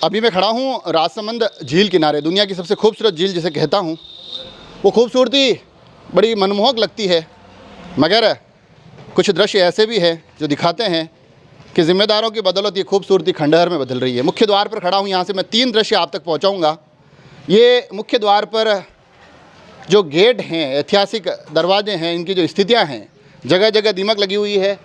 अभी मैं खड़ा हूँ राजसमंद झील किनारे। दुनिया की सबसे खूबसूरत झील जिसे कहता हूँ, वो खूबसूरती बड़ी मनमोहक लगती है, मगर कुछ दृश्य ऐसे भी हैं जो दिखाते हैं कि ज़िम्मेदारों की बदौलत ये खूबसूरती खंडहर में बदल रही है। मुख्य द्वार पर खड़ा हूँ, यहाँ से मैं 3 दृश्य आप तक पहुँचाऊँगा। ये मुख्य द्वार पर जो गेट हैं, ऐतिहासिक दरवाजे हैं, इनकी जो स्थितियाँ हैं, जगह जगह दीमक लगी हुई है,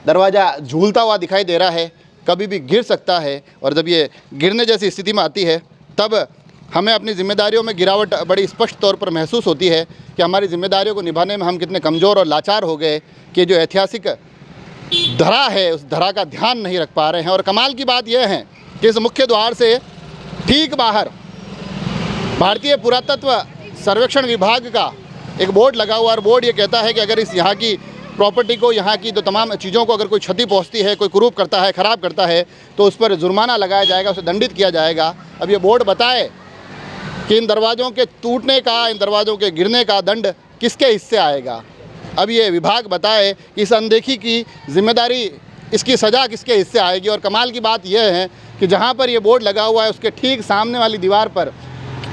दरवाज़ा झूलता हुआ दिखाई दे रहा है, कभी भी गिर सकता है। और जब ये गिरने जैसी स्थिति में आती है तब हमें अपनी ज़िम्मेदारियों में गिरावट बड़ी स्पष्ट तौर पर महसूस होती है कि हमारी ज़िम्मेदारियों को निभाने में हम कितने कमज़ोर और लाचार हो गए कि जो ऐतिहासिक धरा है उस धरा का ध्यान नहीं रख पा रहे हैं। और कमाल की बात यह है कि इस मुख्य द्वार से ठीक बाहर भारतीय पुरातत्व सर्वेक्षण विभाग का एक बोर्ड लगा हुआ, और बोर्ड ये कहता है कि अगर इस यहाँ की प्रॉपर्टी को, यहाँ की जो तमाम चीज़ों को अगर कोई क्षति पहुँचती है, कोई कुरूप करता है, ख़राब करता है, तो उस पर जुर्माना लगाया जाएगा, उसे दंडित किया जाएगा। अब ये बोर्ड बताए कि इन दरवाज़ों के टूटने का, इन दरवाज़ों के गिरने का दंड किसके हिस्से आएगा। अब ये विभाग बताए कि इस अनदेखी की जिम्मेदारी, इसकी सज़ा किसके हिस्से आएगी। और कमाल की बात यह है कि जहाँ पर ये बोर्ड लगा हुआ है उसके ठीक सामने वाली दीवार पर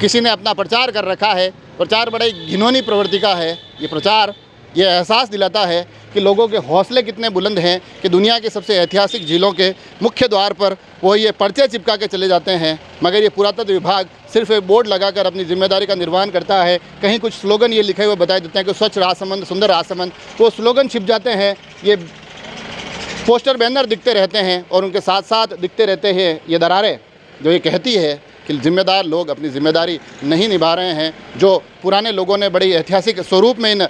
किसी ने अपना प्रचार कर रखा है। प्रचार बड़ी घिनौनी प्रवृत्ति का है। ये प्रचार ये एहसास दिलाता है कि लोगों के हौसले कितने बुलंद हैं कि दुनिया के सबसे ऐतिहासिक झीलों के मुख्य द्वार पर वो ये पर्चे चिपका के चले जाते हैं, मगर ये पुरातत्व विभाग सिर्फ एक बोर्ड लगाकर अपनी जिम्मेदारी का निर्वहन करता है। कहीं कुछ स्लोगन ये लिखे हुए बताए देते हैं कि स्वच्छ राजसमंद, सुंदर राजसमंद, वो स्लोगन छिप जाते हैं, ये पोस्टर बैनर दिखते रहते हैं, और उनके साथ साथ दिखते रहते हैं ये दरारें जो ये कहती है कि जिम्मेदार लोग अपनी जिम्मेदारी नहीं निभा रहे हैं। जो पुराने लोगों ने बड़ी ऐतिहासिक स्वरूप में इन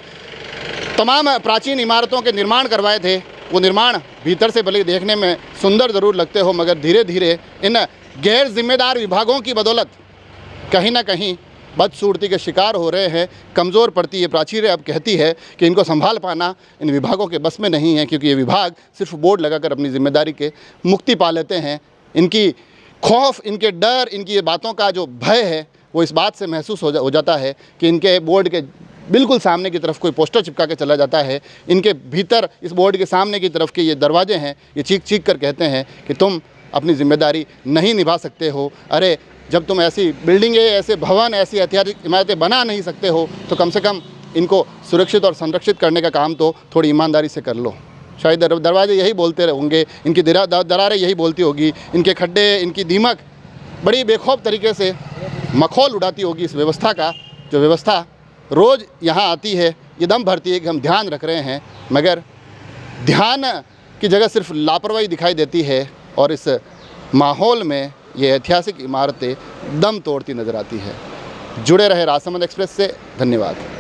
तमाम प्राचीन इमारतों के निर्माण करवाए थे, वो निर्माण भीतर से भले देखने में सुंदर ज़रूर लगते हो, मगर धीरे धीरे इन गैर जिम्मेदार विभागों की बदौलत कहीं ना कहीं बदसूरती के शिकार हो रहे हैं। कमज़ोर पड़ती ये प्राचीरें अब कहती है कि इनको संभाल पाना इन विभागों के बस में नहीं है, क्योंकि ये विभाग सिर्फ बोर्ड लगाकर अपनी जिम्मेदारी के मुक्ति पा लेते हैं। इनकी खौफ, इनके डर, इनकी ये बातों का जो भय है वो इस बात से महसूस हो जाता है कि इनके बोर्ड के बिल्कुल सामने की तरफ कोई पोस्टर चिपका के चला जाता है। इनके भीतर इस बोर्ड के सामने की तरफ के ये दरवाजे हैं, ये चीख चीख कर कहते हैं कि तुम अपनी जिम्मेदारी नहीं निभा सकते हो। अरे जब तुम ऐसी बिल्डिंगें, ऐसे भवन, ऐसी ऐतिहासिक इमारतें बना नहीं सकते हो तो कम से कम इनको सुरक्षित और संरक्षित करने का काम तो थोड़ी ईमानदारी से कर लो। शायद दरवाजे यही बोलते होंगे, इनकी दरारें यही बोलती होगी, इनके खड्डे, इनकी दीमक बड़ी बेखौफ तरीके से मखौल उड़ाती होगी इस व्यवस्था का, जो व्यवस्था रोज़ यहाँ आती है। ये दम भरती है कि हम ध्यान रख रहे हैं, मगर ध्यान की जगह सिर्फ लापरवाही दिखाई देती है, और इस माहौल में ये ऐतिहासिक इमारतें दम तोड़ती नज़र आती है। जुड़े रहे राजसमंद एक्सप्रेस से। धन्यवाद।